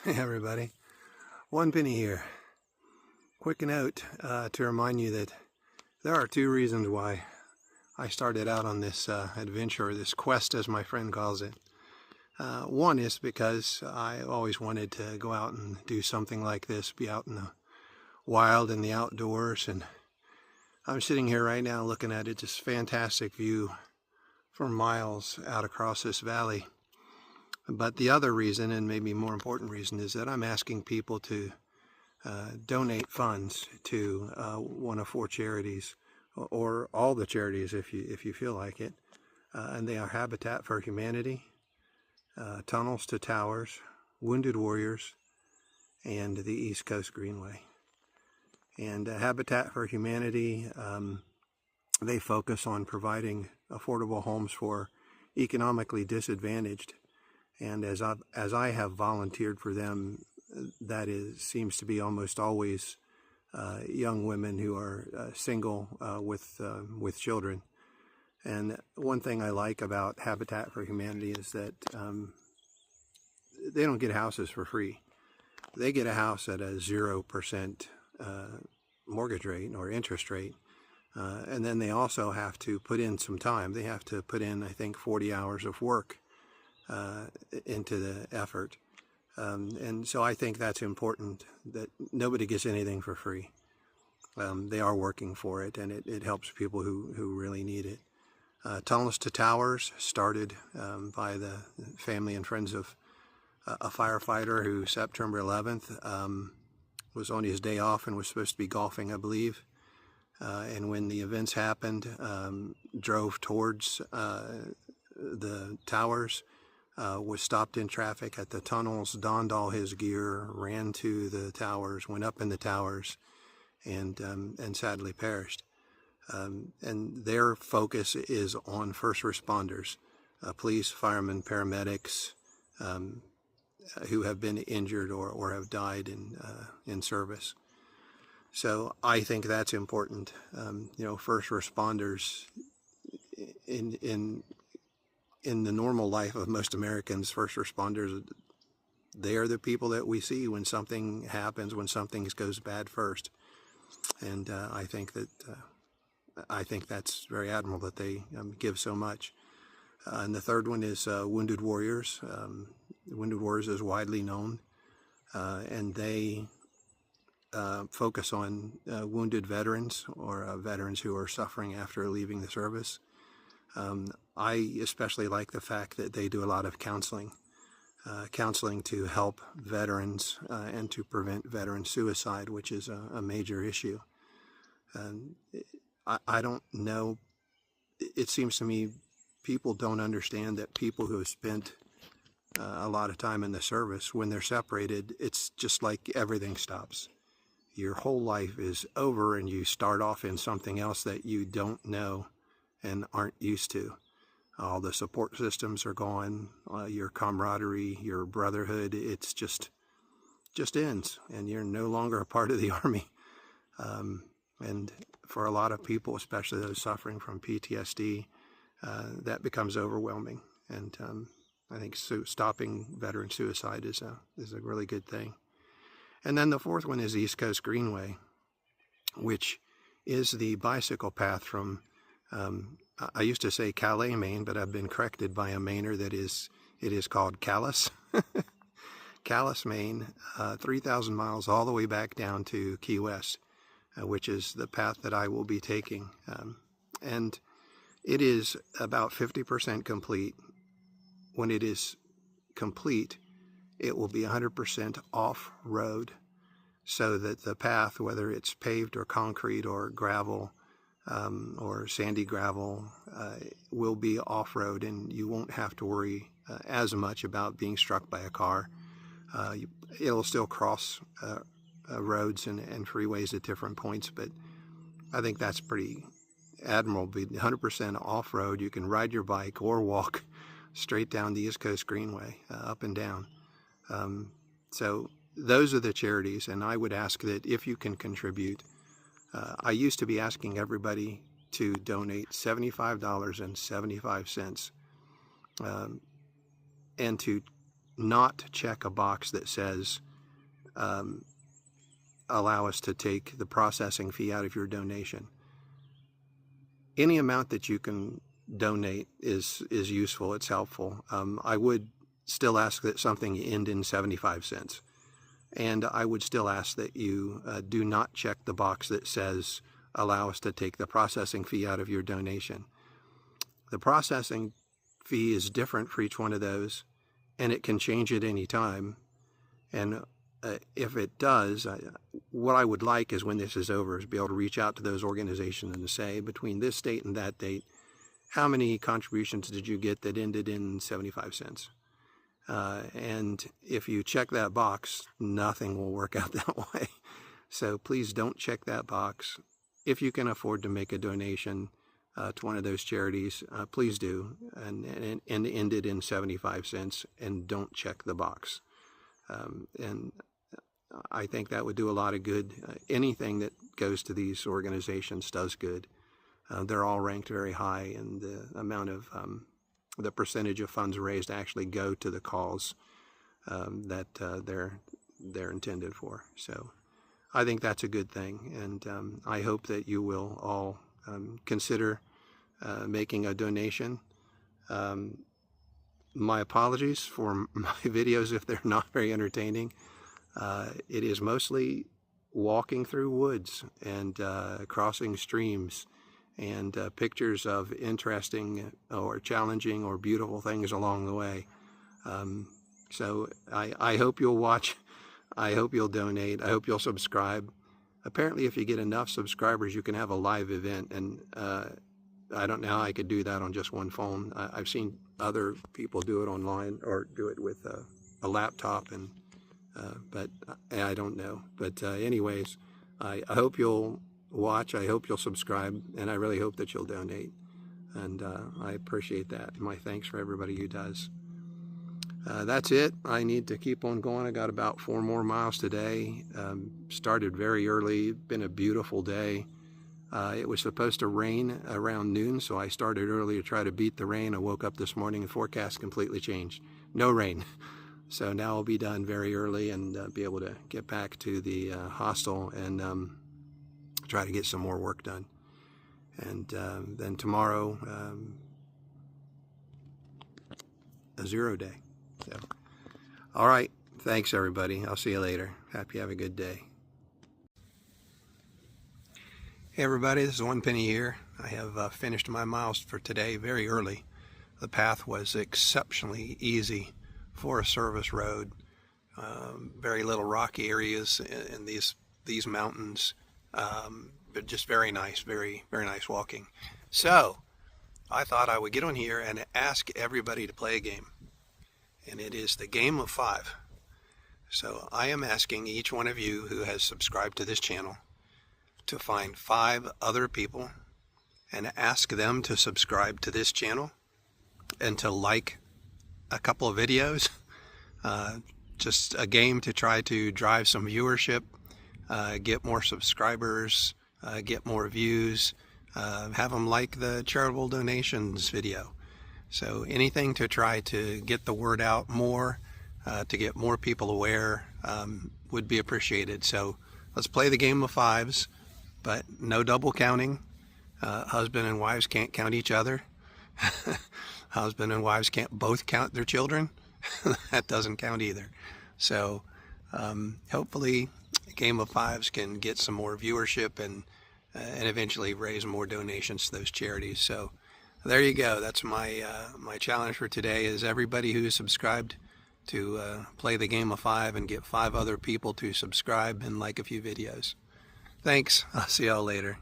Hey everybody, one penny here. Quick note to remind you that there are two reasons why I started out on this adventure, or this quest as my friend calls it. One is because I always wanted to go out and do something like this, be out in the wild and the outdoors, and I'm sitting here right now looking at it, just fantastic view for miles out across this valley. But the other reason, and maybe more important reason, is that I'm asking people to donate funds to one of four charities, or all the charities if you feel like it. And they are Habitat for Humanity, Tunnels to Towers, Wounded Warriors, and the East Coast Greenway. And Habitat for Humanity, they focus on providing affordable homes for economically disadvantaged. And as I have volunteered for them, that seems to be almost always young women who are single with children. And one thing I like about Habitat for Humanity is that they don't get houses for free. They get a house at a 0% mortgage rate or interest rate. And then they also have to put in some time. They have to put in, I think, 40 hours of work into the effort. And so I think that's important, that nobody gets anything for free. They are working for it, and it helps people who really need it. Tunnels to Towers started by the family and friends of a firefighter who September 11th was on his day off and was supposed to be golfing, I believe. And when the events happened, drove towards the towers, was stopped in traffic at the tunnels, donned all his gear, ran to the towers, went up in the towers, and sadly perished. And their focus is on first responders, police, firemen, paramedics, who have been injured or have died in service. So I think that's important. First responders in the normal life of most Americans, first responders, they are the people that we see when something happens, when something goes bad first. And I think that's very admirable that they give so much. And the third one is Wounded Warriors. Wounded Warriors is widely known, and they focus on wounded veterans, or veterans who are suffering after leaving the service. I especially like the fact that they do a lot of counseling to help veterans and to prevent veteran suicide, which is a major issue. I don't know, it seems to me people don't understand that people who have spent a lot of time in the service, when they're separated, it's just like everything stops. Your whole life is over and you start off in something else that you don't know and aren't used to. All the support systems are gone, your camaraderie, your brotherhood, it's just ends, and you're no longer a part of the Army. And for a lot of people, especially those suffering from PTSD, that becomes overwhelming. And I think stopping veteran suicide is a really good thing. And then the fourth one is East Coast Greenway, which is the bicycle path from I used to say Calais, Maine, but I've been corrected by a Mainer that it is called Calais. Calais, Maine, 3,000 miles all the way back down to Key West, which is the path that I will be taking. And it is about 50% complete. When it is complete, it will be 100% off-road, so that the path, whether it's paved or concrete or gravel, or sandy gravel, will be off-road, and you won't have to worry as much about being struck by a car. It'll still cross roads and freeways at different points, but I think that's pretty admirable. Be 100% off-road. You can ride your bike or walk straight down the East Coast Greenway, up and down. So those are the charities, and I would ask that if you can contribute, I used to be asking everybody to donate $75.75 and to not check a box that says allow us to take the processing fee out of your donation. Any amount that you can donate is useful, it's helpful. I would still ask that something end in 75 cents. And I would still ask that you do not check the box that says allow us to take the processing fee out of your donation. The processing fee is different for each one of those, and it can change at any time. And if it does, what I would like is when this is over is to be able to reach out to those organizations and say, between this date and that date, how many contributions did you get that ended in 75 cents? And if you check that box, nothing will work out that way. So please don't check that box. If you can afford to make a donation to one of those charities, please do, and end it in 75 cents, and don't check the box. And I think that would do a lot of good. Anything that goes to these organizations does good. They're all ranked very high, and the amount of the percentage of funds raised actually go to the cause that they're intended for. So I think that's a good thing, and I hope that you will all consider making a donation. My apologies for my videos if they're not very entertaining. It is mostly walking through woods and crossing streams and pictures of interesting or challenging or beautiful things along the way. So I hope you'll watch. I hope you'll donate. I hope you'll subscribe. Apparently, if you get enough subscribers, you can have a live event, and I don't know how I could do that on just one phone. I've seen other people do it online or do it with a laptop, and but I don't know. But anyways, I hope you'll watch. I hope you'll subscribe, and I really hope that you'll donate. And I appreciate that. My thanks for everybody who does. That's it. I need to keep on going. I got about 4 more miles today. Started very early. Been a beautiful day. It was supposed to rain around noon, so I started early to try to beat the rain. I woke up this morning and the forecast completely changed. No rain. So now I'll be done very early and be able to get back to the hostel and try to get some more work done. And then tomorrow, a 0 day. So, all right. Thanks, everybody. I'll see you later. Hope you have a good day. Hey, everybody. This is One Penny here. I have finished my miles for today very early. The path was exceptionally easy for a service road. Very little rocky areas in these mountains. But just very nice, very nice walking. So I thought I would get on here and ask everybody to play a game. And it is the game of 5. So I am asking each one of you who has subscribed to this channel to find 5 other people and ask them to subscribe to this channel and to like a couple of videos. Just a game to try to drive some viewership, get more subscribers, get more views, have them like the charitable donations video. So anything to try to get the word out more, to get more people aware, would be appreciated. So let's play the game of 5s, but no double counting. Husband and wives can't count each other. Husband and wives can't both count their children. That doesn't count either. So hopefully the game of 5s can get some more viewership and eventually raise more donations to those charities. So there you go. That's my my challenge for today, is everybody who's subscribed to play the game of 5 and get 5 other people to subscribe and like a few videos. Thanks. I'll see y'all later.